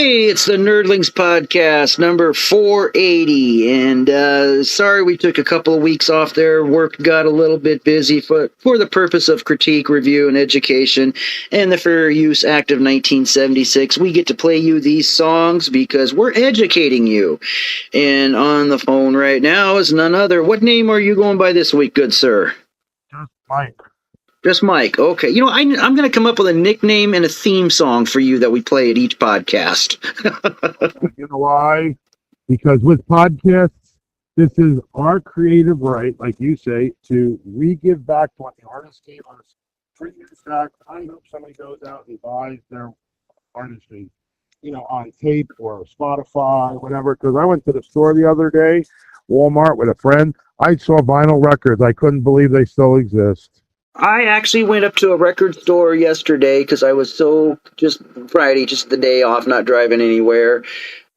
Hey, it's the Nerdlings podcast, number 480, and sorry we took a couple of weeks off there. Work got a little bit busy for the purpose of critique, review, and education, and the Fair Use Act of 1976. We get to play you these songs because we're educating you. And on the phone right now is none other. What name are you going by this week, good sir? Just Mike. Just Mike. Okay. You know, I'm going to come up with a nickname and a theme song for you that we play at each podcast. You know why? Because with podcasts, this is our creative right, like you say, to re-give back to what the artist gave us 3 years back. I hope somebody goes out and buys their artistry, on tape or Spotify, whatever. Because I went to the store the other day, Walmart, with a friend. I saw vinyl records. I couldn't believe they still exist. I actually went up to a record store yesterday because I was just Friday, just the day off, not driving anywhere.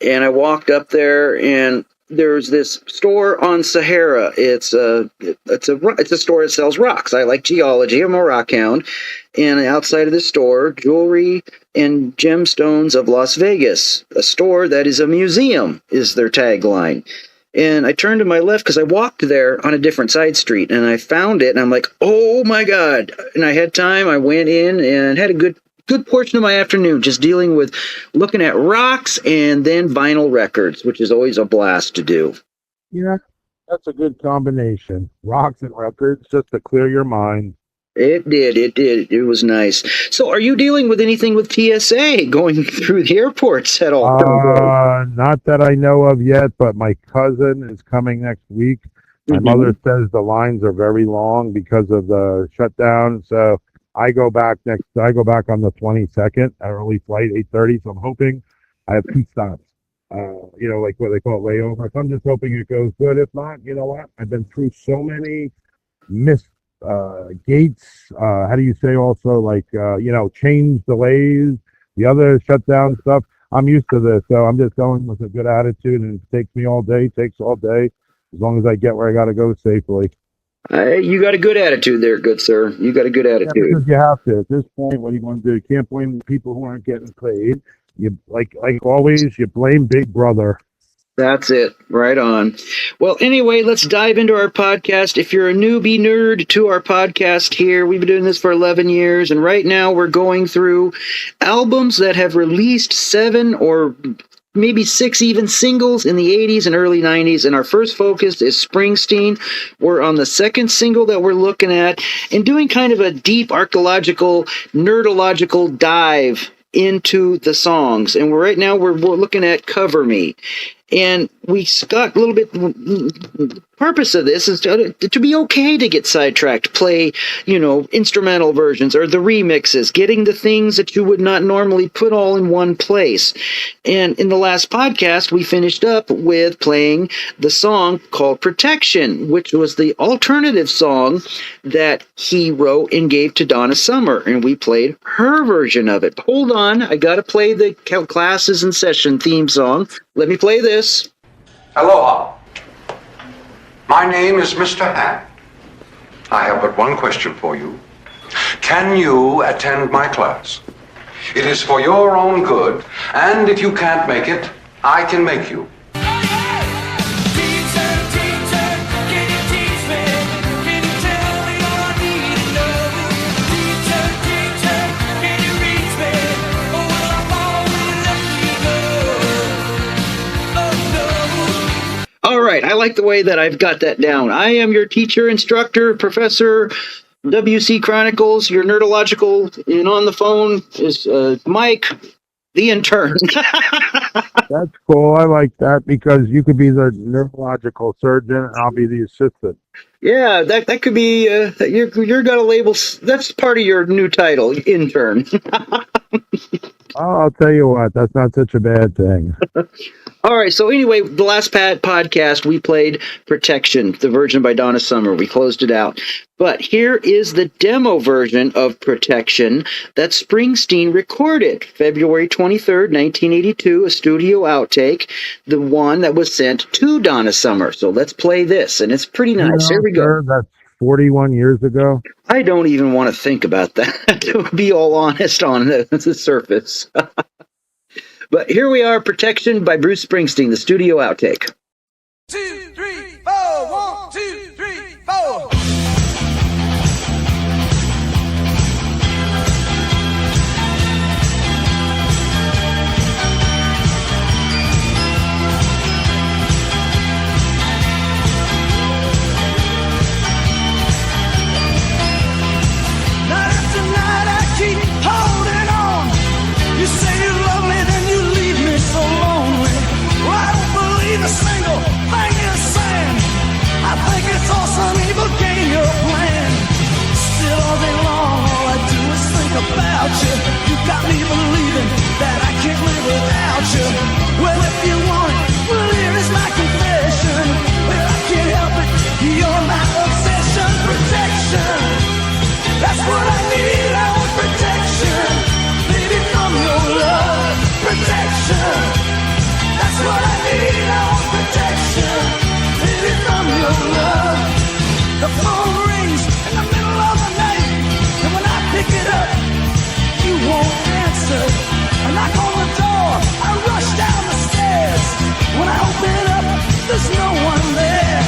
And I walked up there, and there's this store on Sahara. It's a store that sells rocks. I like geology. I'm a rock hound. And outside of the store, Jewelry and Gemstones of Las Vegas, a store that is a museum, is their tagline. And I turned to my left because I walked there on a different side street, and I found it, and I'm like, oh my God. And I had time. I went in and had a good portion of my afternoon just dealing with looking at rocks and then vinyl records, which is always a blast to do. Yeah, that's a good combination. Rocks and records, just to clear your mind. It did. It was nice. So are you dealing with anything with TSA going through the airports at all? Not that I know of yet, but my cousin is coming next week. My mother says the lines are very long because of the shutdown. So I go back on the 22nd, early flight, 8:30. So I'm hoping I have 2 stops. Like what they call it, layover. So I'm just hoping it goes good. If not, you know what? I've been through so many missed gates, how do you say also, like, change delays, the other shutdown stuff. I'm used to this, so I'm just going with a good attitude, and it takes all day, as long as I get where I got to go safely. You got a good attitude there, good sir. You got a good attitude. Yeah, because you have to. At this point, what are you going to do? You can't blame the people who aren't getting paid. You like always, you blame Big Brother. That's it. Right on. Well, anyway, let's dive into our podcast. If you're a newbie nerd to our podcast here, we've been doing this for 11 years, and right now we're going through albums that have released 7 or maybe 6 even singles in the 80s and early 90s, and our first focus is Springsteen. We're on the second single that we're looking at and doing kind of a deep archaeological, nerdological dive into the songs. And right now we're looking at Cover Me. And we got a little bit, the purpose of this is to be okay to get sidetracked, play, instrumental versions or the remixes, getting the things that you would not normally put all in one place. And in the last podcast, we finished up with playing the song called Protection, which was the alternative song that he wrote and gave to Donna Summer. And we played her version of it. Hold on, I got to play the Classes in Session theme song. Let me play this. Aloha. My name is Mr. Hand. I have but one question for you. Can you attend my class? It is for your own good, and if you can't make it, I can make you. All right, I like the way that I've got that down. I am your teacher, instructor, professor, WC Chronicles, your nerdological, and on the phone is Mike, the intern. That's cool. I like that because you could be the neurological surgeon and I'll be the assistant. Yeah, that could be, you're got a label, that's part of your new title, intern. I'll tell you what, that's not such a bad thing. All right, so anyway, the last podcast, we played Protection, the version by Donna Summer. We closed it out. But here is the demo version of Protection that Springsteen recorded February 23rd, 1982, a studio outtake, the one that was sent to Donna Summer. So let's play this, and it's pretty nice. Here we go. That's 41 years ago. I don't even want to think about that, to be all honest on the surface. But here we are, Protection by Bruce Springsteen, the studio outtake. 2, 3, 4, 1, 2, 3, 4. You say you love me, then you leave me so lonely. Well, I don't believe a single thing you're saying. I think it's all some evil game you're playing. Still all day long, all I do is think about you. You got me believing that I can't live without you. Well, if you want it, well, here is my confession. Well, I can't help it, you're my obsession. Protection, that's what I need, I want protection. Your love, protection. That's what I need, I want protection. Baby, from your love. The phone rings in the middle of the night, and when I pick it up, you won't answer. I knock on the door, I rush down the stairs. When I open up, there's no one there.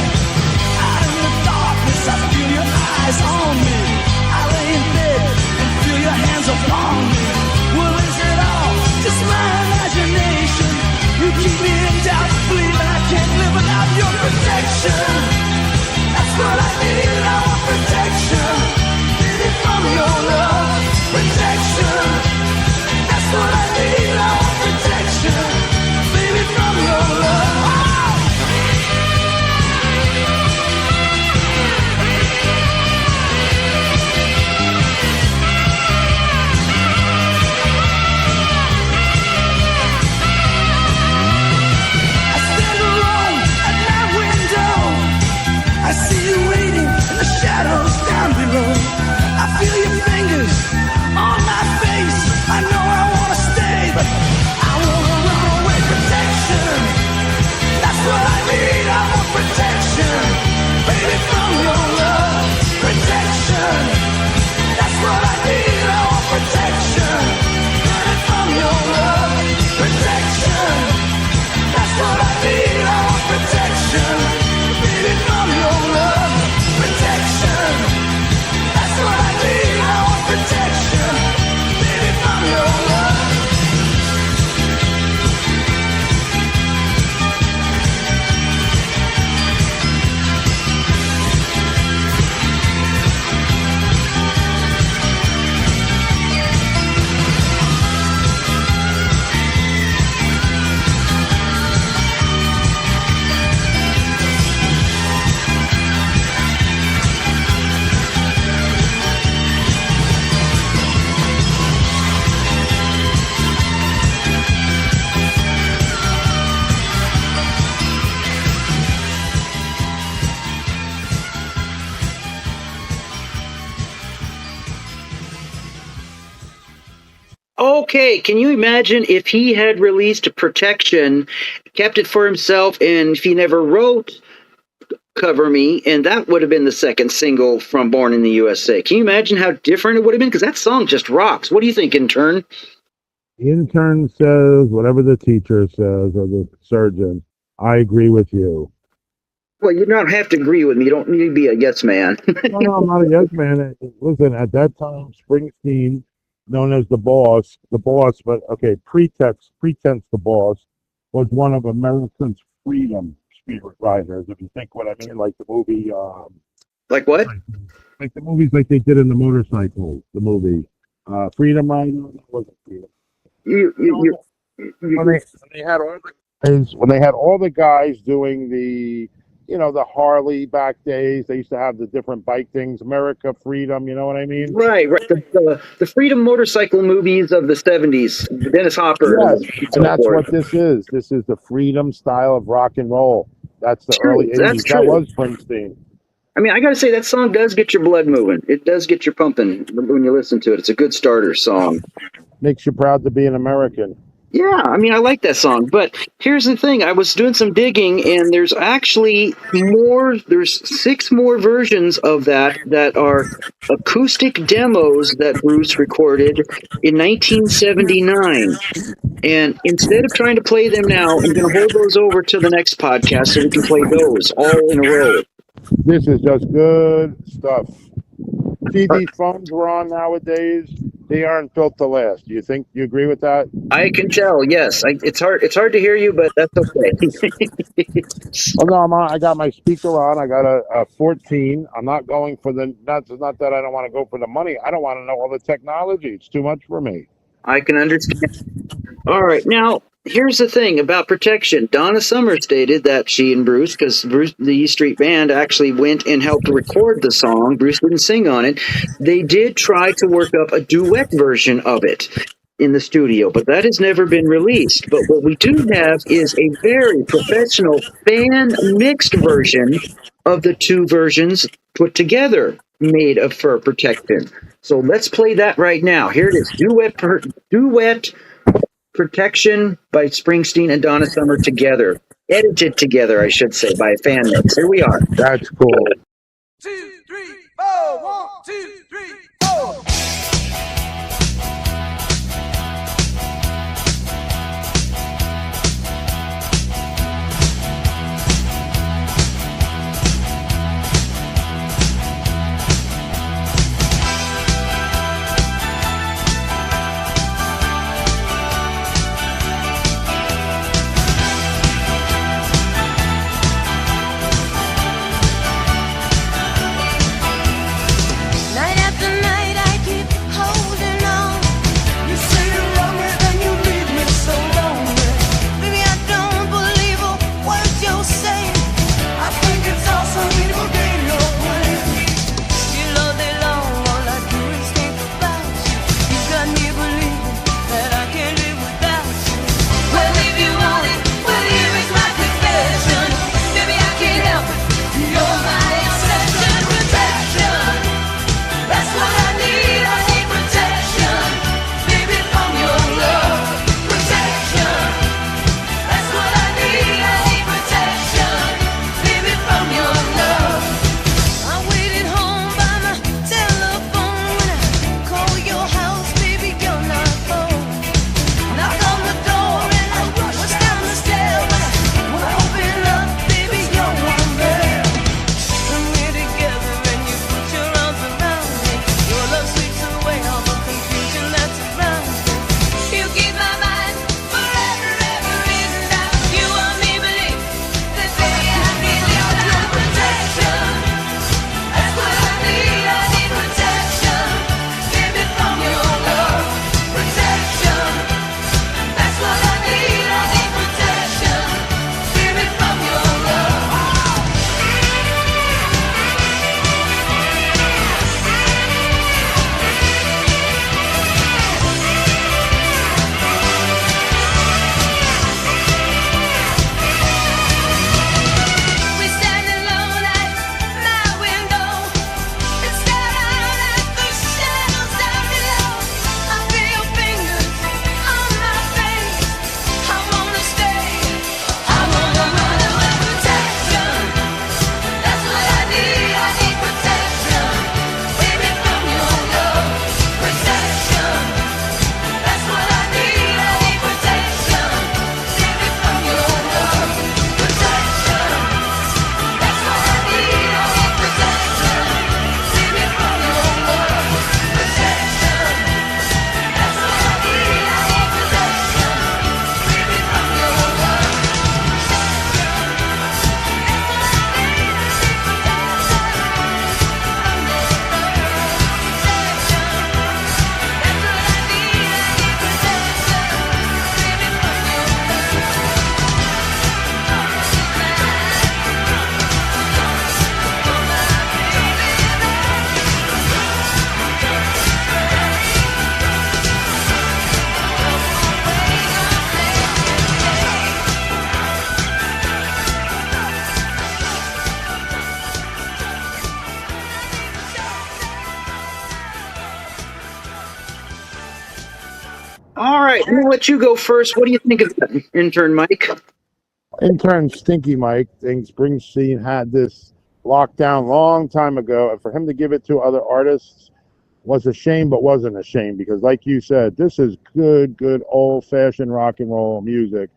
Out in the darkness, I feel your eyes on me. I lay in bed and feel your hands upon me. Just my imagination. You keep me in doubt, believing I can't live without your protection. That's what I need, I want protection. Baby, from your love, protection. That's what I need, I want protection. Baby, from your love. I see you waiting in the shadows down below. I feel your fingers on my face. I know I wanna stay, but I wanna run away. Protection, that's what I need. I want protection, baby, from your love. Protection, that's what I need. I want protection, baby, from your love. Protection, that's what I need. I want protection. From your love, protection. That's what I need, I want protection. Baby, from your love. Okay, can you imagine if he had released Protection, kept it for himself, and if he never wrote Cover Me, and that would have been the second single from Born in the USA. Can you imagine how different it would have been? Because that song just rocks. What do you think, intern? The intern says whatever the teacher says or the surgeon. I agree with you. Well, you don't have to agree with me. You don't need to be a yes man. No, I'm not a yes man. Listen, at that time, Springsteen, known as the boss, but okay, pretense the boss, was one of America's freedom spirit riders. If you think what I mean, like the movie, Like what? like the movies like they did in the motorcycle, the movie, Freedom Rider. Wasn't Freedom. When they had all the guys doing the, the Harley back days, they used to have the different bike things, America, Freedom, you know what I mean? Right. The Freedom motorcycle movies of the 70s, Dennis Hopper. Yes, and that's what this is. This is the Freedom style of rock and roll. That's the early 80s. That's true. That was Springsteen. I mean, I got to say, that song does get your blood moving. It does get you pumping when you listen to it. It's a good starter song. Makes you proud to be an American. Yeah, I mean, I like that song, but here's the thing. I was doing some digging, and there's actually more, there's 6 more versions of that are acoustic demos that Bruce recorded in 1979. And instead of trying to play them now, I'm going to hold those over to the next podcast so we can play those all in a row. This is just good stuff. See, these phones we're on nowadays, they aren't built to last. You agree with that? I can tell, yes. It's hard to hear you, but that's okay. Well, no, I got my speaker on. I got a 14. I'm not going for that's not that I don't want to go for the money. I don't want to know all the technology. It's too much for me. I can understand. All right. Now, here's the thing about protection. Donna Summer stated that she and Bruce, because Bruce, the E Street Band, actually went and helped record the song. Bruce didn't sing on it. They did try to work up a duet version of it in the studio, but that has never been released. But what we do have is a very professional fan mixed version of the 2 versions put together, made of fur protection. So let's play that right now. Here it is, duet Protection by Springsteen and Donna Summer together. Edited together, I should say, by a fan mix. Here we are. That's cool. 2, 3, 4. 1, 2, 3, 4. right, I'm gonna let you go first. What do you think of that, intern Mike? Intern Stinky Mike thinks Springsteen had this locked down long time ago, and for him to give it to other artists was a shame, but wasn't a shame because, like you said, this is good old-fashioned rock and roll music.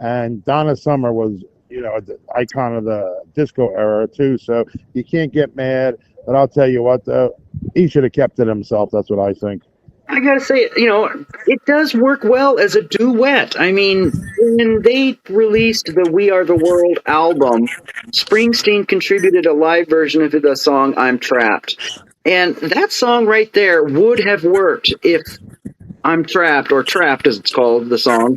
And Donna Summer was, the icon of the disco era too. So you can't get mad. But I'll tell you what, though, he should have kept it himself. That's what I think. I gotta say, it does work well as a duet. I mean, when they released the We Are the World album, Springsteen contributed a live version of the song I'm Trapped. And that song right there would have worked if I'm Trapped, or Trapped as it's called, the song,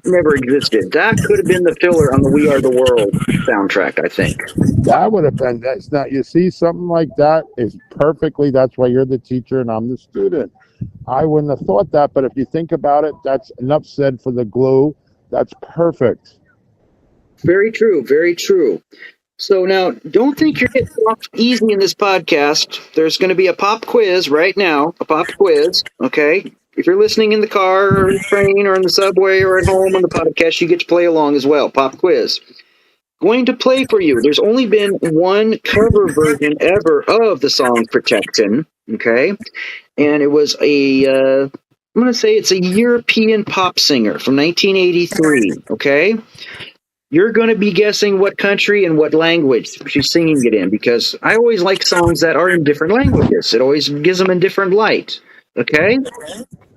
never existed. That could have been the filler on the We Are the World soundtrack, I think. That would have been, that's not, you see, something like that is perfectly, that's why you're the teacher and I'm the student. I wouldn't have thought that, but if you think about it, that's enough said for the glue. That's perfect. Very true, very true. So now, don't think you're getting off easy in this podcast. There's going to be a pop quiz right now, a pop quiz, okay? If you're listening in the car or in the train or in the subway or at home on the podcast, you get to play along as well, pop quiz. Going to play for you. There's only been one cover version ever of the song Protection, okay? And it was I'm going to say it's a European pop singer from 1983, okay? You're going to be guessing what country and what language she's singing it in, because I always like songs that are in different languages. It always gives them a different light, okay?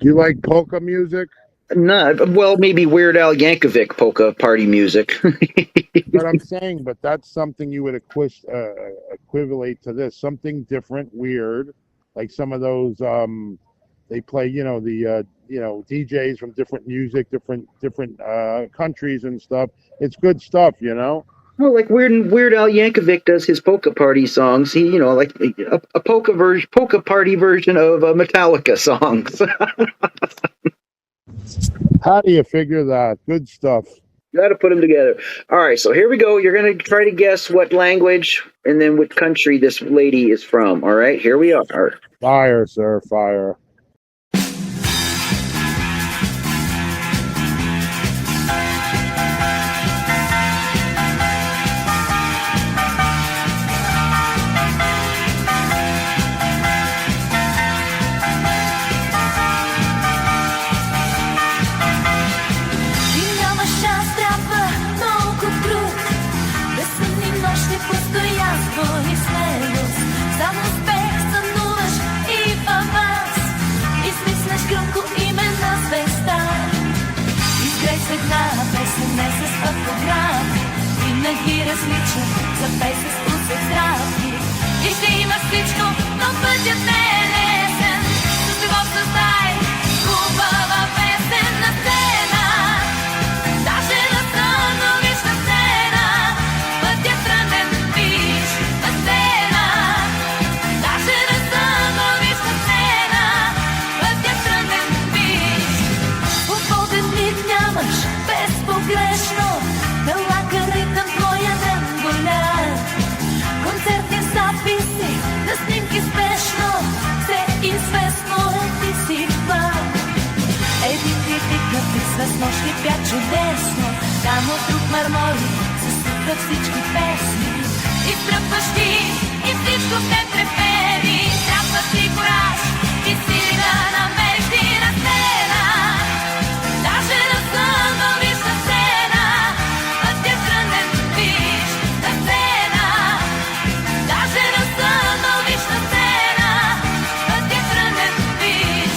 You like polka music? No, well, maybe Weird Al Yankovic polka party music. But I'm saying, but that's something you would equivalate to this, something different, weird, like some of those. They play, DJs from different music, different countries and stuff. It's good stuff, Well, like Weird Al Yankovic does his polka party songs. He, like a polka party version of Metallica songs. How do you figure that? Good stuff. Got to put them together. All right, so here we go. You're going to try to guess what language and then what country this lady is from. All right, here we are. Fire, sir, fire. Различен за песен с успех здравки. И ще имаш всичко, но пътят не е лесен. С любов създай хубава песен на сцена. Даже да становиш на сцена, пътят трънен виж на сцена. Даже да становиш на сцена, пътят трънен виж. Свободен миг нямаш безпогрешно. Налага ритъм твоя ден голям. Концертни записи на снимки спешно. Все известно ти си фан. Един критик написва с нощи пят чудесно. Там от друг мармори се сипват всички песни. И втръпваш ти, и всичко в теб трепери. Трябва ти кораж, и сили да намериш ти на сцена. Даже да становиш на сцена. Пътят трънен виж на сцена. Даже да становиш на сцена. Пътят трънен виж.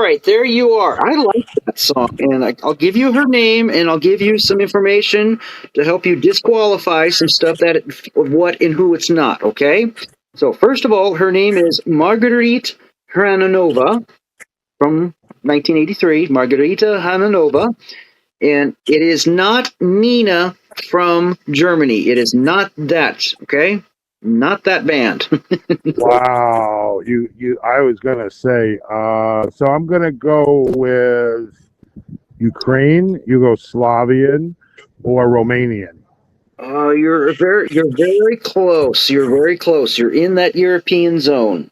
right, there you are. I like that song, and I'll give you her name, and I'll give you some information to help you disqualify some stuff of what and who it's not. Okay. So first of all, her name is Marguerite Hrananova from 1983. Margarita Hrananova, and it is not Nina from Germany. It is not that. Okay. Not that band. Wow. I was gonna say, so I'm gonna go with Ukraine, Yugoslavian, or Romanian. You're very close. You're very close. You're in that European zone.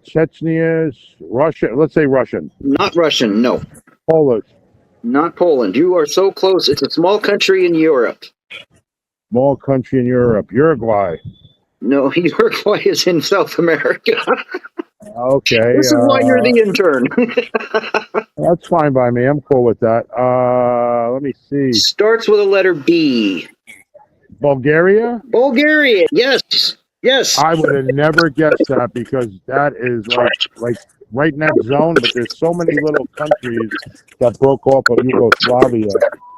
Chechnya, Russian. Let's say Russian. Not Russian. No. Polish. Not Poland. You are so close. It's a small country in Europe. Small country in Europe. Uruguay. No, Uruguay is in South America. Okay. This is why you're the intern. That's fine by me. I'm cool with that. Let me see. Starts with a letter B. Bulgaria? Bulgaria. Yes. Yes. I would have never guessed that because that is like right in that zone, but there's so many little countries that broke off of Yugoslavia,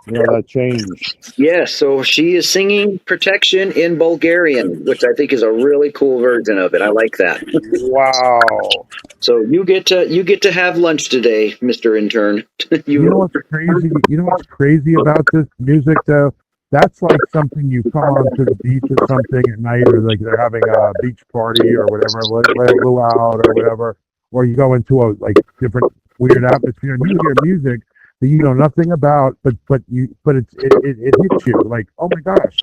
that changed. Yes, so she is singing Protection in Bulgarian, which I think is a really cool version of it. I like that. Wow. So you get to have lunch today, Mr. Intern. You know what's crazy? You know what's crazy about this music though? That's like something you come onto the beach or something at night, or like they're having a beach party or whatever, let it luau or whatever, or you go into a different weird atmosphere and you hear music that you know nothing about, but it hits you like, oh my gosh,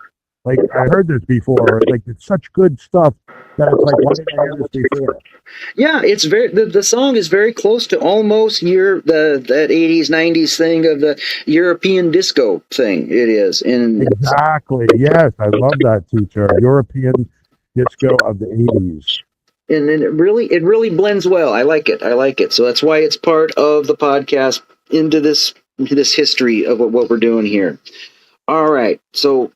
like I heard this before. Like it's such good stuff that it's like, why didn't I hear this before? Yeah, it's the song is very close to almost that 80s 90s thing of the European disco thing. It is, and exactly, yes, I love that, teacher. European disco of the 80s. And then it really blends well. I like it. So that's why it's part of the podcast into this history of what we're doing here. All right. So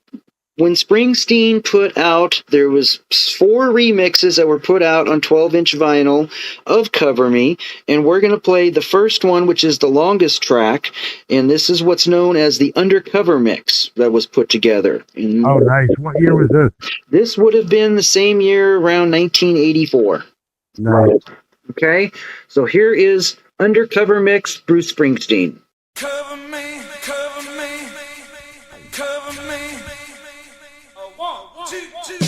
when Springsteen put out, there was 4 remixes that were put out on 12-inch vinyl of Cover Me, and we're going to play the first one, which is the longest track, and this is what's known as the Undercover mix that was put together. And oh, nice. What year was this? This would have been the same year, around 1984. Nice. Okay, so here is Undercover mix, Bruce Springsteen. Cover me, cover me, cover me. 1, 2, 2.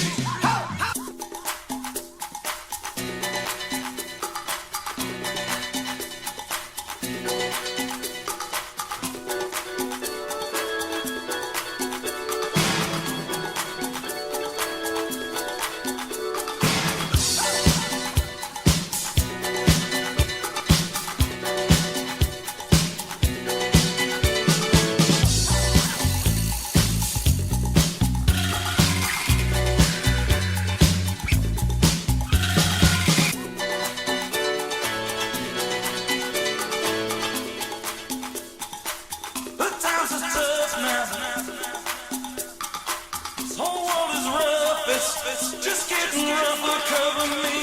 Just getting rougher, cover me.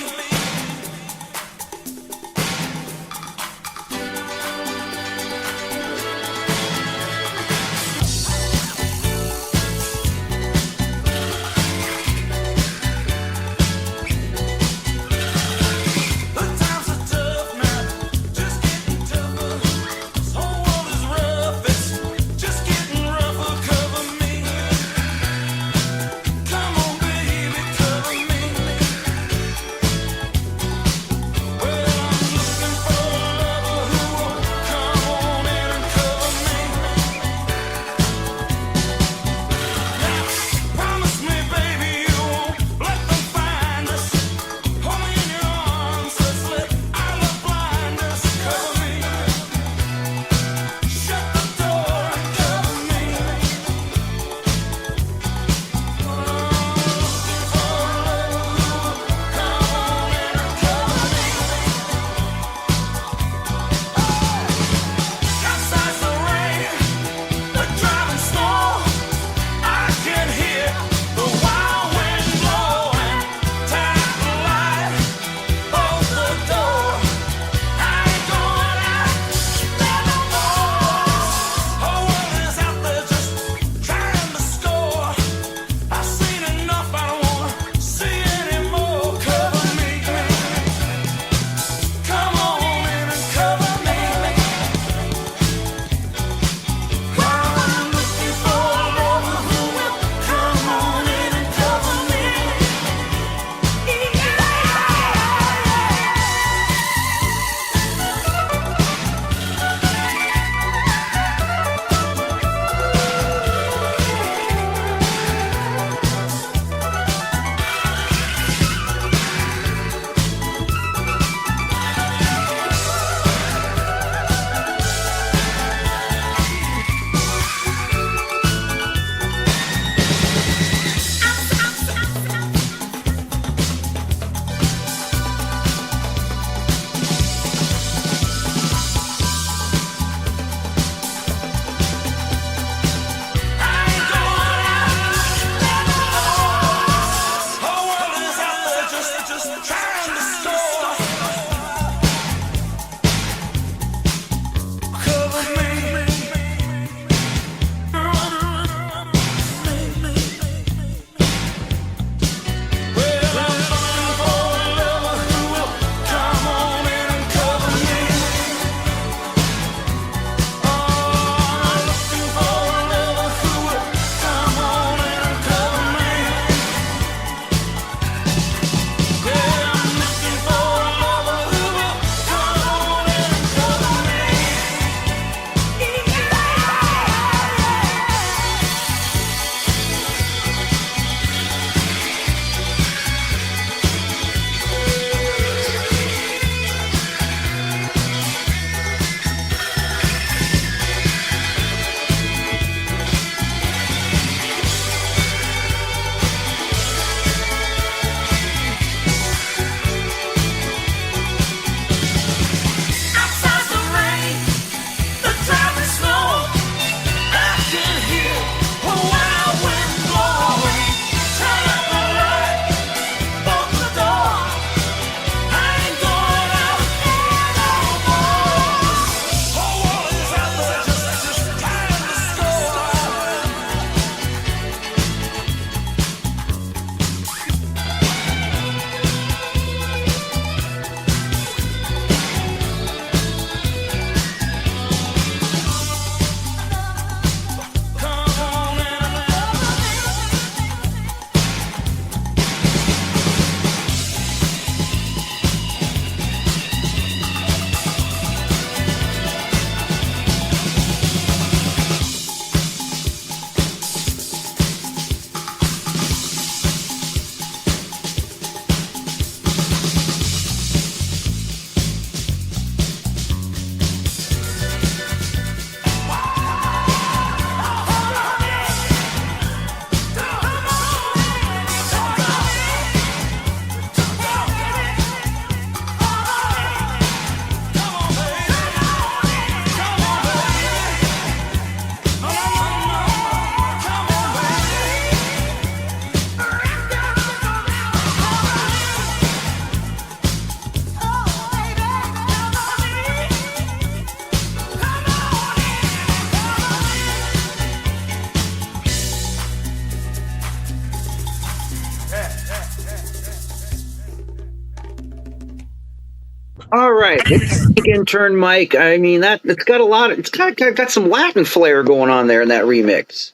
All right, again, turn Mike. I mean it's got some Latin flair going on there in that remix.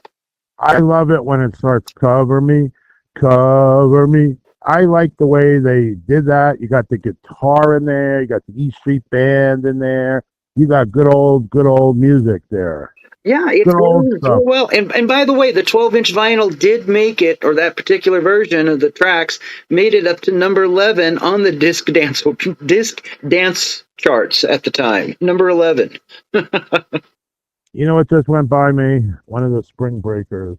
I love it when it starts cover me, cover me. I like the way they did that. You got the guitar in there, you got the E Street Band in there. You got good old music there. Yeah, it's Good old really stuff. well. And by the way, the 12-inch vinyl did make it, or that particular version of the tracks made it up to number 11 on the disc dance charts at the time. Number 11. You know what just went by me? One of the Spring Breakers.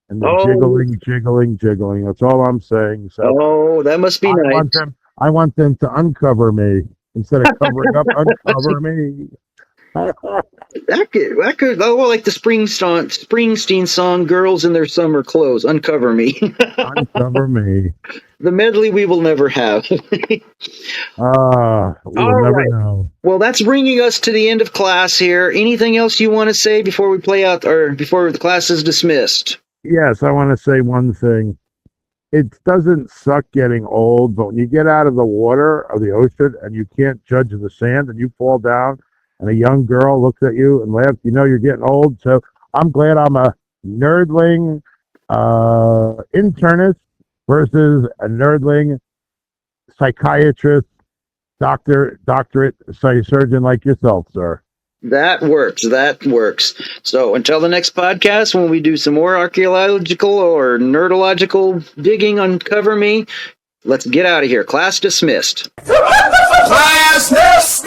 And the Oh. jiggling. That's all I'm saying. So Oh, that must be nice. I want them to uncover me instead of covering up. Uncover me. That could like the Springsteen song "Girls in Their Summer Clothes." Uncover me. Uncover me. The medley we will never have. We will never know. Well, that's bringing us to the end of class here. Anything else you want to say before we play out, or before the class is dismissed? Yes, I want to say one thing. It doesn't suck getting old, but when you get out of the water of the ocean and you can't judge the sand and you fall down and a young girl looks at you and laughs, you know you're getting old. So I'm glad I'm a nerdling internist versus a nerdling psychiatrist, doctorate surgeon like yourself, sir. That works. So until the next podcast, when we do some more archaeological or nerdological digging on Cover Me, let's get out of here. Class dismissed. Class dismissed!